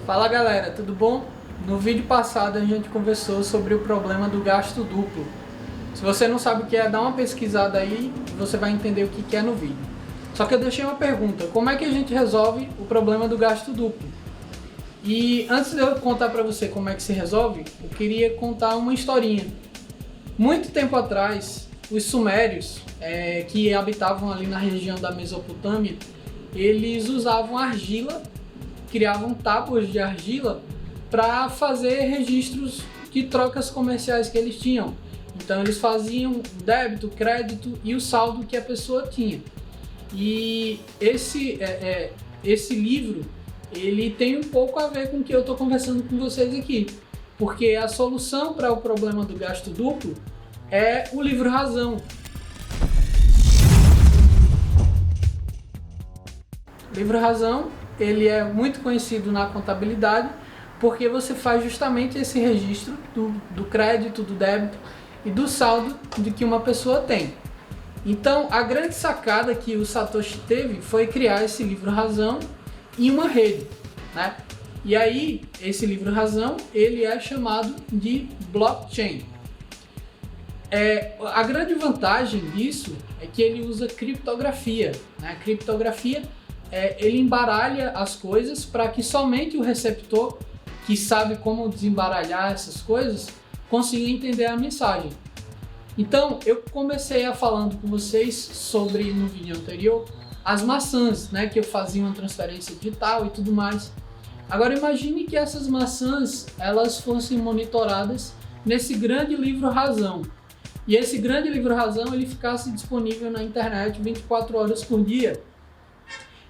Fala galera, tudo bom? No vídeo passado a gente conversou sobre o problema do gasto duplo. Se você não sabe o que é, dá uma pesquisada aí e você vai entender o que é no vídeo. Só que eu deixei uma pergunta, como é que a gente resolve o problema do gasto duplo? E antes de eu contar para você como é que se resolve, eu queria contar uma historinha. Muito tempo atrás, os sumérios, que habitavam ali na região da Mesopotâmia, eles usavam argila, criavam tábuas de argila para fazer registros de trocas comerciais que eles tinham. Então eles faziam o débito, o crédito e o saldo que a pessoa tinha. E esse livro, ele tem um pouco a ver com o que eu estou conversando com vocês aqui. Porque a solução para o problema do gasto duplo é o livro Razão. O livro Razão, ele é muito conhecido na contabilidade porque você faz justamente esse registro do crédito, do débito e do saldo de que uma pessoa tem. Então, a grande sacada que o Satoshi teve foi criar esse livro Razão em uma rede, né? E aí, esse livro Razão, ele é chamado de blockchain. A grande vantagem disso é que ele usa criptografia, né? A criptografia, ele embaralha as coisas para que somente o receptor, que sabe como desembaralhar essas coisas, consiga entender a mensagem. Então, eu comecei falando com vocês sobre, no vídeo anterior, as maçãs, né, que eu fazia uma transferência digital e tudo mais. Agora imagine que essas maçãs, elas fossem monitoradas nesse grande livro Razão. E esse grande livro Razão, ele ficasse disponível na internet 24 horas por dia.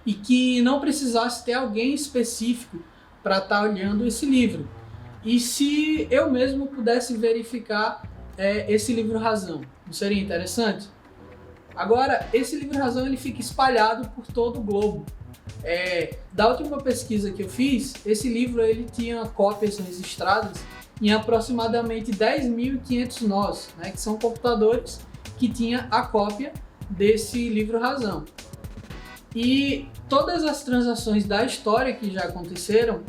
E que não precisasse ter alguém específico para estar olhando esse livro. E se eu mesmo pudesse verificar esse livro Razão, não seria interessante? Agora, esse livro Razão, ele fica espalhado por todo o globo. Da última pesquisa que eu fiz, esse livro ele tinha cópias registradas em aproximadamente 10.500 nós, né, que são computadores que tinham a cópia desse livro Razão. E todas as transações da história que já aconteceram,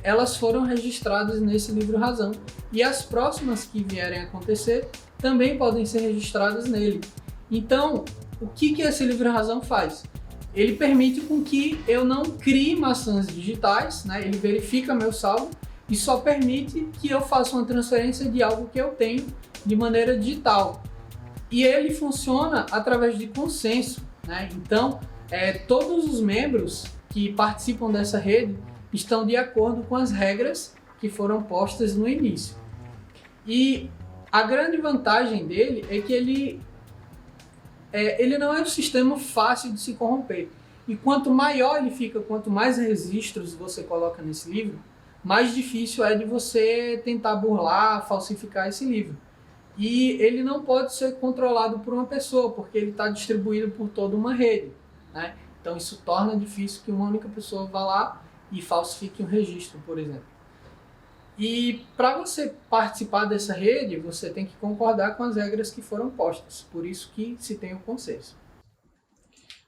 elas foram registradas nesse livro Razão. E as próximas que vierem a acontecer também podem ser registradas nele. Então, o que esse livro Razão faz? Ele permite com que eu não crie maçãs digitais, né? Ele verifica meu saldo e só permite que eu faça uma transferência de algo que eu tenho de maneira digital. E ele funciona através de consenso, né? Então, todos os membros que participam dessa rede estão de acordo com as regras que foram postas no início. E a grande vantagem dele é que ele não é um sistema fácil de se corromper. E quanto maior ele fica, quanto mais registros você coloca nesse livro, mais difícil é de você tentar burlar, falsificar esse livro. E ele não pode ser controlado por uma pessoa, porque ele está distribuído por toda uma rede, né? Então isso torna difícil que uma única pessoa vá lá e falsifique um registro, por exemplo. E para você participar dessa rede, você tem que concordar com as regras que foram postas, por isso que se tem o consenso.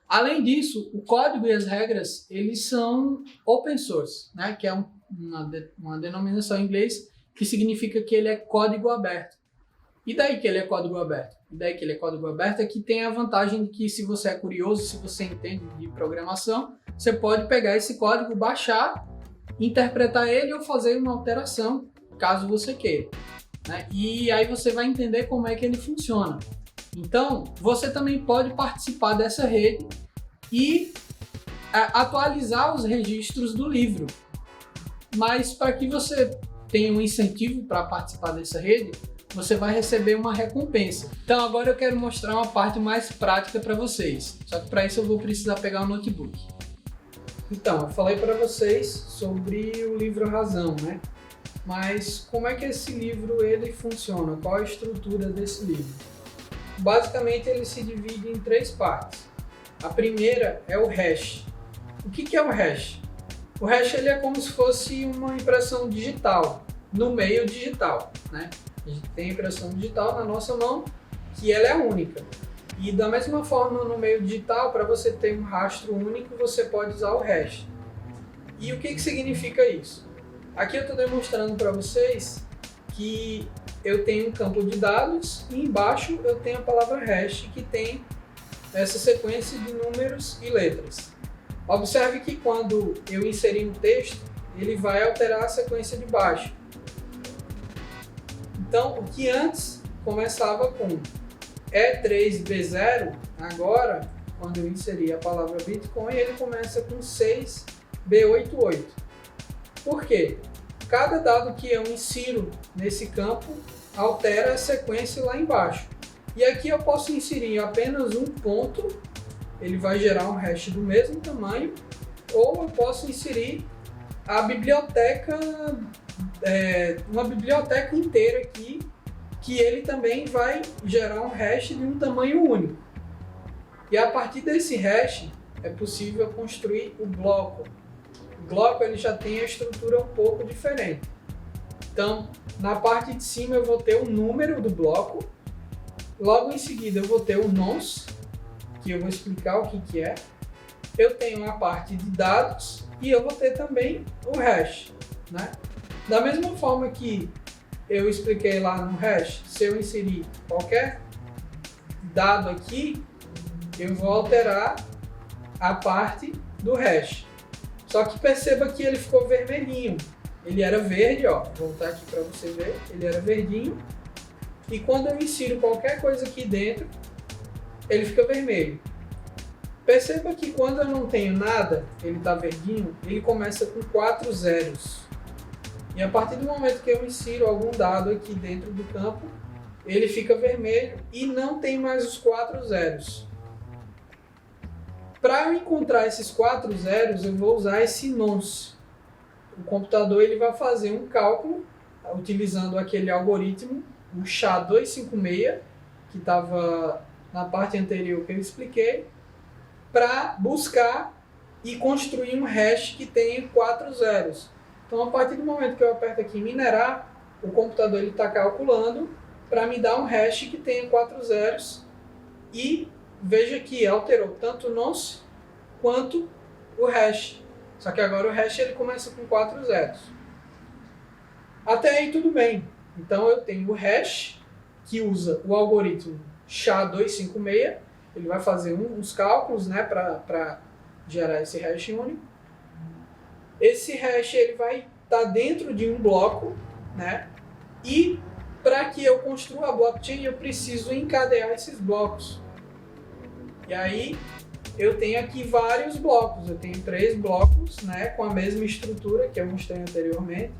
Além disso, o código e as regras, eles são open source, né? Que é uma denominação em inglês que significa que ele é código aberto. E daí que ele é código aberto? E daí que ele é código aberto é que tem a vantagem de que se você é curioso, se você entende de programação, você pode pegar esse código, baixar, interpretar ele ou fazer uma alteração, caso você queira, né? E aí você vai entender como é que ele funciona. Então, você também pode participar dessa rede e atualizar os registros do livro. Mas para que você tenha um incentivo para participar dessa rede, você vai receber uma recompensa. Então agora eu quero mostrar uma parte mais prática para vocês. Só que para isso eu vou precisar pegar um notebook. Então, eu falei para vocês sobre o livro Razão, né? Mas como é que esse livro ele funciona? Qual a estrutura desse livro? Basicamente ele se divide em 3 partes. A primeira é o hash. O que é o hash? O hash ele é como se fosse uma impressão digital, no meio digital, né? A gente tem a impressão digital na nossa mão, que ela é única. E da mesma forma, no meio digital, para você ter um rastro único, você pode usar o hash. E o que significa isso? Aqui eu estou demonstrando para vocês que eu tenho um campo de dados e embaixo eu tenho a palavra hash que tem essa sequência de números e letras. Observe que quando eu inserir um texto, ele vai alterar a sequência de baixo. Então, o que antes começava com E3B0, agora, quando eu inserir a palavra Bitcoin, ele começa com 6B88. Por quê? Cada dado que eu insiro nesse campo altera a sequência lá embaixo. E aqui eu posso inserir apenas um ponto, ele vai gerar um hash do mesmo tamanho, ou eu posso inserir a biblioteca, uma biblioteca inteira aqui, que ele também vai gerar um hash de um tamanho único. E a partir desse hash é possível construir o bloco. O bloco ele já tem a estrutura um pouco diferente. Então, na parte de cima eu vou ter o número do bloco, logo em seguida eu vou ter o nonce, que eu vou explicar o que é. Eu tenho a parte de dados e eu vou ter também o hash, né? Da mesma forma que eu expliquei lá no hash, se eu inserir qualquer dado aqui, eu vou alterar a parte do hash. Só que perceba que ele ficou vermelhinho. Ele era verde, ó, vou voltar aqui para você ver, ele era verdinho. E quando eu insiro qualquer coisa aqui dentro, ele fica vermelho. Perceba que quando eu não tenho nada, ele está verdinho, ele começa com 4 zeros. E a partir do momento que eu insiro algum dado aqui dentro do campo, ele fica vermelho e não tem mais os 4 zeros. Para eu encontrar esses 4 zeros, eu vou usar esse nonce. O computador ele vai fazer um cálculo utilizando aquele algoritmo, o SHA-256, que estava na parte anterior que eu expliquei, para buscar e construir um hash que tenha 4 zeros. Então, a partir do momento que eu aperto aqui em minerar, o computador está calculando para me dar um hash que tenha 4 zeros e veja que alterou tanto o nonce quanto o hash. Só que agora o hash ele começa com 4 zeros. Até aí tudo bem. Então eu tenho o hash que usa o algoritmo SHA-256. Ele vai fazer uns cálculos, né, para gerar esse hash único. Esse hash ele vai estar dentro de um bloco, né? E para que eu construa a blockchain eu preciso encadear esses blocos. E aí eu tenho aqui vários blocos, eu tenho 3 blocos, né, com a mesma estrutura que eu mostrei anteriormente.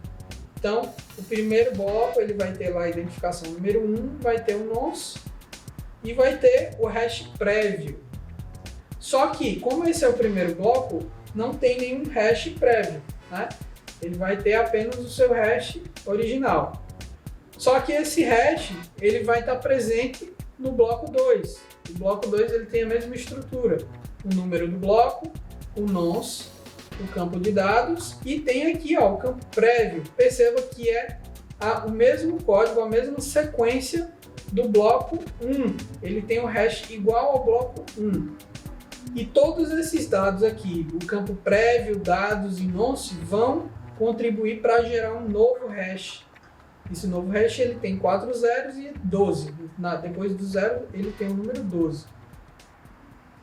Então, o primeiro bloco ele vai ter lá a identificação número 1, vai ter o nonce e vai ter o hash prévio. Só que, como esse é o primeiro bloco, não tem nenhum hash prévio, né? Ele vai ter apenas o seu hash original. Só que esse hash ele vai estar presente no bloco 2. O bloco 2 ele tem a mesma estrutura. O número do bloco, o nonce, o campo de dados e tem aqui ó, o campo prévio. Perceba que é o mesmo código, a mesma sequência do bloco 1. Ele tem o hash igual ao bloco 1. E todos esses dados aqui, o campo prévio, dados e nonce, vão contribuir para gerar um novo hash. Esse novo hash ele tem 4 zeros e 12. Depois do zero ele tem o número 12.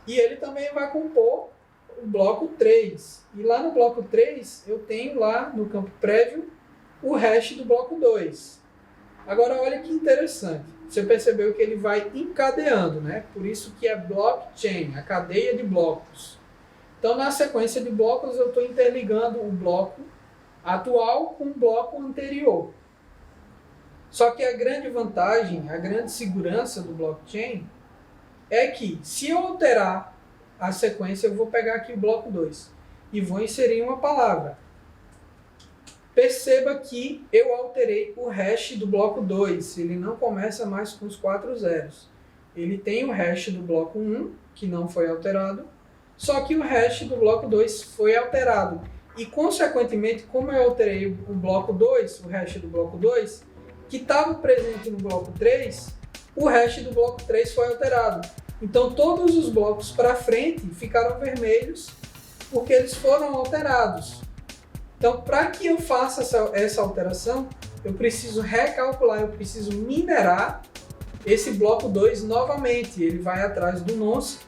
E ele também vai compor o bloco 3. E lá no bloco 3 eu tenho lá no campo prévio o hash do bloco 2. Agora olha que interessante. Você percebeu que ele vai encadeando, né? Por isso que é blockchain, a cadeia de blocos. Então na sequência de blocos eu estou interligando o bloco atual com o bloco anterior. Só que a grande vantagem, a grande segurança do blockchain é que se eu alterar a sequência, eu vou pegar aqui o bloco 2 e vou inserir uma palavra. Perceba que eu alterei o hash do bloco 2, ele não começa mais com os 4 zeros. Ele tem o hash do bloco 1, que não foi alterado, só que o hash do bloco 2 foi alterado. E, consequentemente, como eu alterei o bloco 2, o hash do bloco 2, que estava presente no bloco 3, o hash do bloco 3 foi alterado. Então, todos os blocos para frente ficaram vermelhos porque eles foram alterados. Então, para que eu faça essa alteração, eu preciso recalcular, eu preciso minerar esse bloco 2 novamente. Ele vai atrás do nonce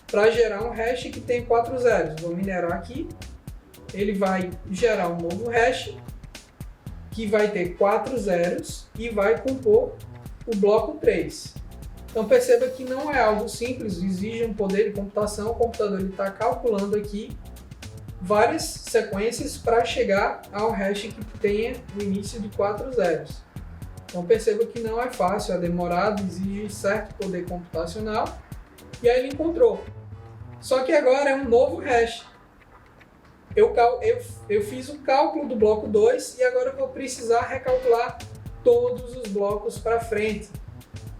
para gerar um hash que tem 4 zeros. Vou minerar aqui, ele vai gerar um novo hash que vai ter 4 zeros e vai compor o bloco 3. Então perceba que não é algo simples, exige um poder de computação. O computador está calculando aqui várias sequências para chegar ao hash que tenha o início de 4 zeros. Então perceba que não é fácil, é demorado, exige certo poder computacional. E aí ele encontrou. Só que agora é um novo hash. Eu fiz o cálculo do bloco 2 e agora eu vou precisar recalcular todos os blocos para frente.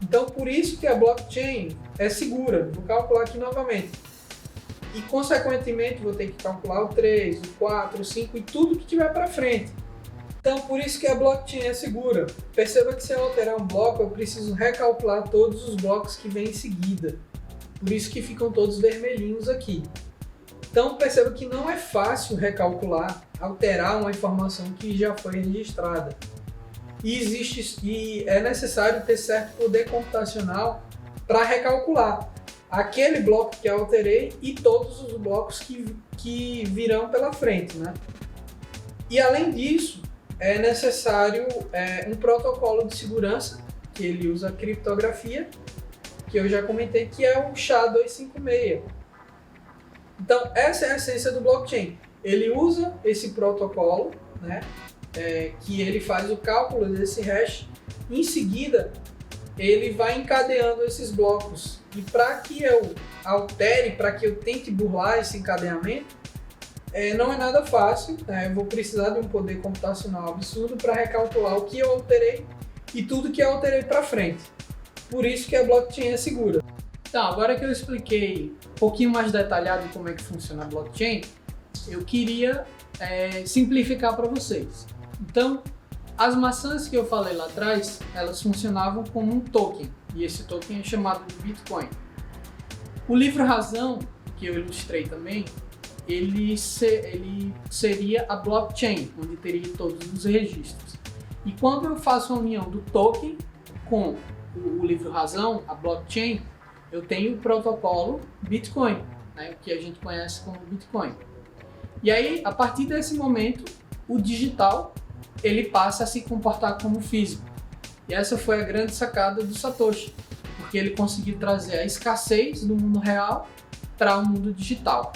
Então, por isso que a blockchain é segura. Vou calcular aqui novamente. E, consequentemente, vou ter que calcular o 3, o 4, o 5 e tudo que tiver para frente. Então, por isso que a blockchain é segura. Perceba que se eu alterar um bloco, eu preciso recalcular todos os blocos que vêm em seguida. Por isso que ficam todos vermelhinhos aqui. Então, perceba que não é fácil recalcular, alterar uma informação que já foi registrada. E é necessário ter certo poder computacional para recalcular aquele bloco que eu alterei e todos os blocos que virão pela frente, né? E além disso, é necessário um protocolo de segurança, que ele usa criptografia, que eu já comentei, que é o SHA-256. Então, essa é a essência do blockchain. Ele usa esse protocolo, né? Que ele faz o cálculo desse hash, em seguida ele vai encadeando esses blocos. E para que eu altere, para que eu tente burlar esse encadeamento, não é nada fácil, né? Eu vou precisar de um poder computacional absurdo para recalcular o que eu alterei e tudo que eu alterei para frente. Por isso que a blockchain é segura. Então, agora que eu expliquei um pouquinho mais detalhado como é que funciona a blockchain, eu queria simplificar para vocês. Então, as maçãs que eu falei lá atrás, elas funcionavam como um token, e esse token é chamado de Bitcoin. O livro Razão, que eu ilustrei também, ele seria a blockchain, onde teria todos os registros. E quando eu faço a união do token com o livro Razão, a blockchain, eu tenho o protocolo Bitcoin, né, que a gente conhece como Bitcoin. E aí, a partir desse momento, o digital ele passa a se comportar como físico. E essa foi a grande sacada do Satoshi, porque ele conseguiu trazer a escassez do mundo real para o mundo digital.